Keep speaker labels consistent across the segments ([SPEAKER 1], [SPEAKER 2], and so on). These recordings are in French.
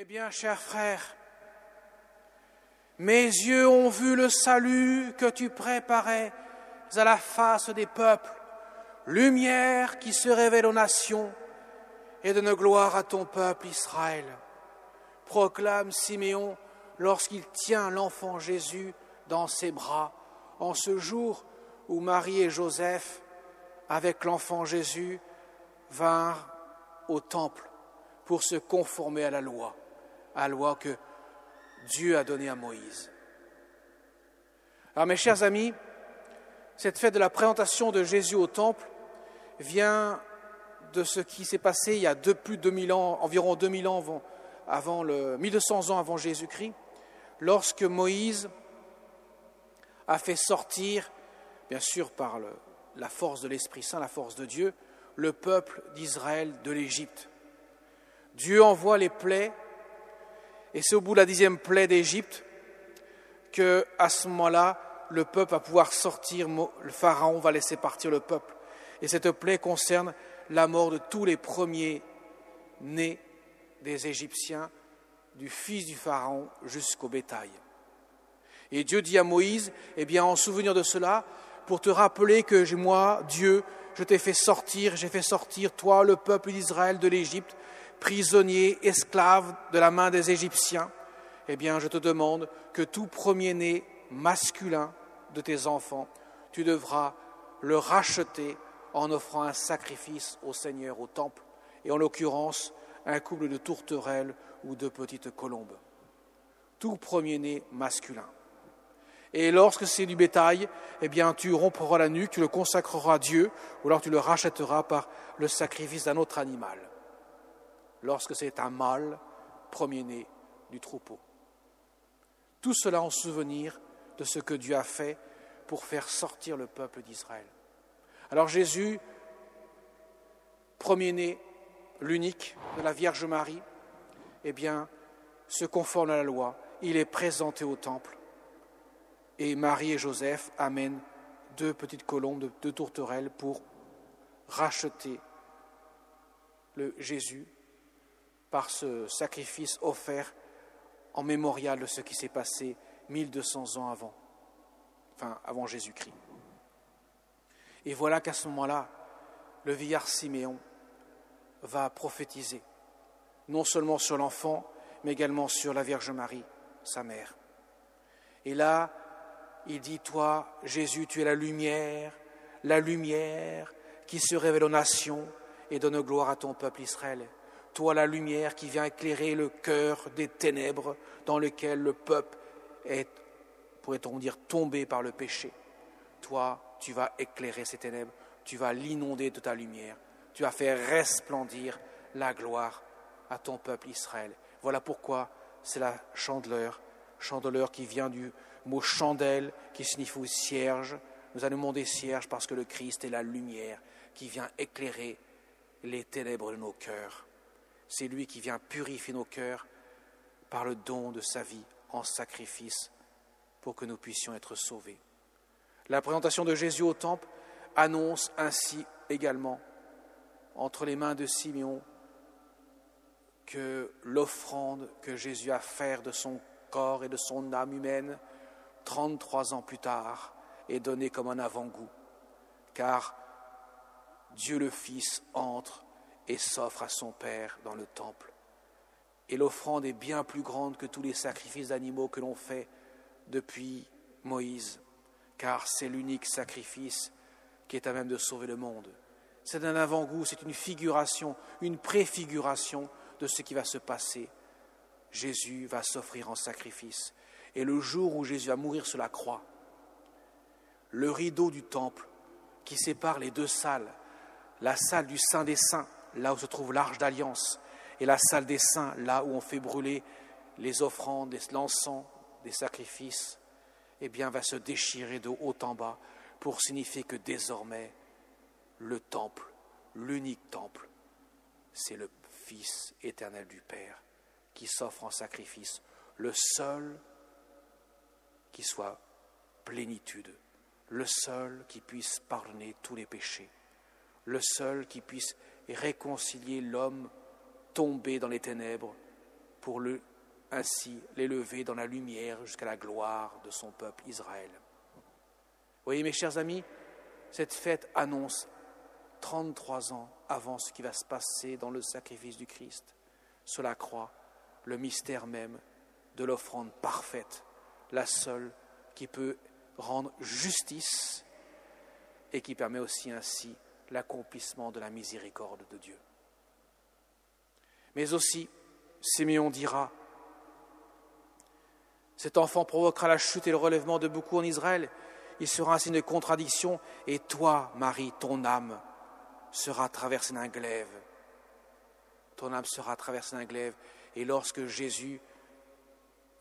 [SPEAKER 1] Eh bien, chers frères, mes yeux ont vu le salut que tu préparais à la face des peuples, lumière qui se révèle aux nations et donne gloire à ton peuple Israël. Proclame Siméon lorsqu'il tient l'enfant Jésus dans ses bras, en ce jour où Marie et Joseph, avec l'enfant Jésus, vinrent au temple pour se conformer à la loi que Dieu a donnée à Moïse. Alors mes chers amis, cette fête de la présentation de Jésus au temple vient de ce qui s'est passé il y a plus de 2000 ans, environ 2000 ans avant 1200 ans avant Jésus-Christ, lorsque Moïse a fait sortir, bien sûr par la force de l'Esprit Saint, la force de Dieu, le peuple d'Israël de l'Égypte. Dieu envoie les plaies, et c'est au bout de la 10e plaie d'Égypte qu'à ce moment-là, le peuple va pouvoir sortir, le Pharaon va laisser partir le peuple. Et cette plaie concerne la mort de tous les premiers-nés des Égyptiens, du fils du Pharaon jusqu'au bétail. Et Dieu dit à Moïse, eh bien en souvenir de cela, pour te rappeler que moi, Dieu, je t'ai fait sortir, j'ai fait sortir toi, le peuple d'Israël de l'Égypte, prisonnier, esclave de la main des Égyptiens, eh bien je te demande que tout premier-né masculin de tes enfants, tu devras le racheter en offrant un sacrifice au Seigneur au temple, et en l'occurrence un couple de tourterelles ou de petites colombes. Tout premier-né masculin. Et lorsque c'est du bétail, eh bien tu rompras la nuque, tu le consacreras à Dieu, ou alors tu le rachèteras par le sacrifice d'un autre animal. Lorsque c'est un mâle, premier-né du troupeau. Tout cela en souvenir de ce que Dieu a fait pour faire sortir le peuple d'Israël. Alors Jésus, premier-né, l'unique de la Vierge Marie, eh bien, se conforme à la loi. Il est présenté au temple. Et Marie et Joseph amènent 2 petites colombes, 2 tourterelles pour racheter le Jésus par ce sacrifice offert en mémorial de ce qui s'est passé 1200 ans avant Jésus-Christ. Et voilà qu'à ce moment-là, le vieillard Siméon va prophétiser, non seulement sur l'enfant, mais également sur la Vierge Marie, sa mère. Et là, il dit, toi, Jésus, tu es la lumière qui se révèle aux nations et donne gloire à ton peuple Israël. Toi, la lumière qui vient éclairer le cœur des ténèbres dans lequel le peuple est, pourrait-on dire, tombé par le péché. Toi, tu vas éclairer ces ténèbres, tu vas l'inonder de ta lumière, tu vas faire resplendir la gloire à ton peuple Israël. Voilà pourquoi c'est la chandeleur qui vient du mot chandelle, qui signifie cierge. Nous allons demander cierge parce que le Christ est la lumière qui vient éclairer les ténèbres de nos cœurs. C'est lui qui vient purifier nos cœurs par le don de sa vie en sacrifice pour que nous puissions être sauvés. La présentation de Jésus au temple annonce ainsi également, entre les mains de Siméon, que l'offrande que Jésus a faite de son corps et de son âme humaine, 33 ans plus tard, est donnée comme un avant-goût, car Dieu le Fils entre et s'offre à son Père dans le temple. Et l'offrande est bien plus grande que tous les sacrifices d'animaux que l'on fait depuis Moïse, car c'est l'unique sacrifice qui est à même de sauver le monde. C'est un avant-goût, c'est une figuration, une préfiguration de ce qui va se passer. Jésus va s'offrir en sacrifice. Et le jour où Jésus va mourir sur la croix, le rideau du temple qui sépare les 2 salles, la salle du Saint des Saints, là où se trouve l'Arche d'Alliance, et la salle des Saints, là où on fait brûler les offrandes, l'encens, des sacrifices, eh bien, va se déchirer de haut en bas pour signifier que désormais, le temple, l'unique temple, c'est le Fils éternel du Père qui s'offre en sacrifice, le seul qui soit plénitude, le seul qui puisse pardonner tous les péchés, le seul qui puisse réconcilier l'homme tombé dans les ténèbres pour ainsi l'élever dans la lumière jusqu'à la gloire de son peuple Israël. Vous voyez, mes chers amis, cette fête annonce 33 ans avant ce qui va se passer dans le sacrifice du Christ, sur la croix, le mystère même de l'offrande parfaite, la seule qui peut rendre justice et qui permet aussi ainsi l'accomplissement de la miséricorde de Dieu. Mais aussi, Siméon dira, cet enfant provoquera la chute et le relèvement de beaucoup en Israël. Il sera un signe de contradiction. Et toi, Marie, ton âme sera traversée d'un glaive. Ton âme sera traversée d'un glaive. Et lorsque Jésus,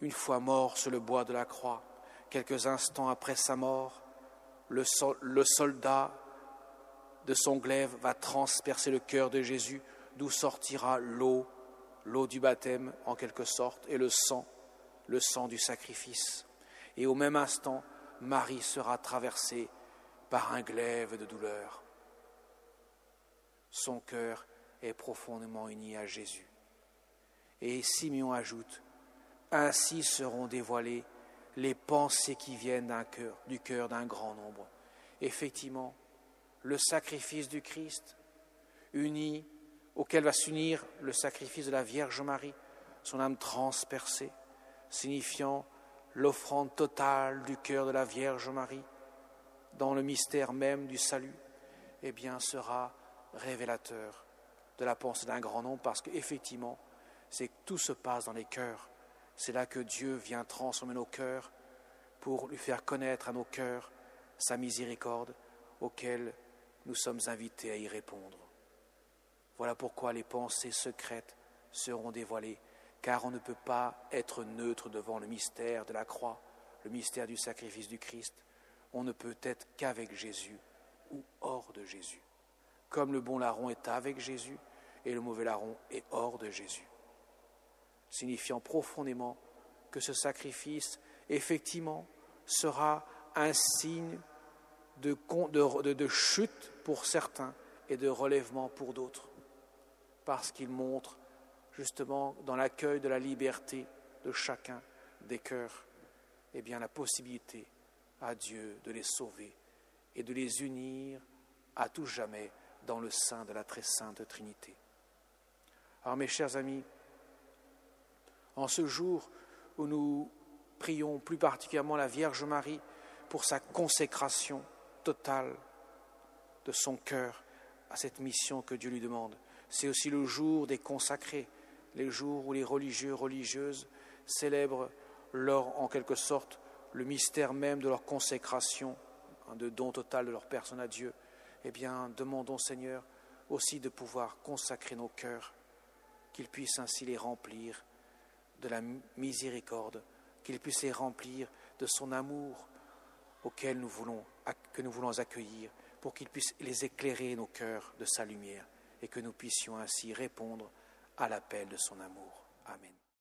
[SPEAKER 1] une fois mort sur le bois de la croix, quelques instants après sa mort, le soldat de son glaive va transpercer le cœur de Jésus, d'où sortira l'eau du baptême en quelque sorte, et le sang du sacrifice. Et au même instant, Marie sera traversée par un glaive de douleur. Son cœur est profondément uni à Jésus. Et Simeon ajoute, ainsi seront dévoilées les pensées qui viennent du cœur d'un grand nombre. Effectivement, le sacrifice du Christ, auquel va s'unir le sacrifice de la Vierge Marie, son âme transpercée, signifiant l'offrande totale du cœur de la Vierge Marie, dans le mystère même du salut, eh bien, sera révélateur de la pensée d'un grand nombre, parce qu'effectivement, c'est que tout se passe dans les cœurs. C'est là que Dieu vient transformer nos cœurs pour lui faire connaître à nos cœurs sa miséricorde, auquel nous sommes invités à y répondre. Voilà pourquoi les pensées secrètes seront dévoilées, car on ne peut pas être neutre devant le mystère de la croix, le mystère du sacrifice du Christ. On ne peut être qu'avec Jésus ou hors de Jésus. Comme le bon larron est avec Jésus et le mauvais larron est hors de Jésus. Signifiant profondément que ce sacrifice, effectivement, sera un signe de chute pour certains et de relèvement pour d'autres, parce qu'il montre justement dans l'accueil de la liberté de chacun des cœurs, eh bien la possibilité à Dieu de les sauver et de les unir à tout jamais dans le sein de la très sainte Trinité. Alors mes chers amis, en ce jour où nous prions plus particulièrement la Vierge Marie pour sa consécration totale de son cœur à cette mission que Dieu lui demande, c'est aussi le jour des consacrés, les jours où les religieux, religieuses célèbrent en quelque sorte, le mystère même de leur consécration, de don total de leur personne à Dieu. Eh bien, demandons, Seigneur, aussi de pouvoir consacrer nos cœurs, qu'il puisse ainsi les remplir de la miséricorde, qu'il puisse les remplir de son amour que nous voulons accueillir, pour qu'il puisse les éclairer nos cœurs de sa lumière et que nous puissions ainsi répondre à l'appel de son amour. Amen.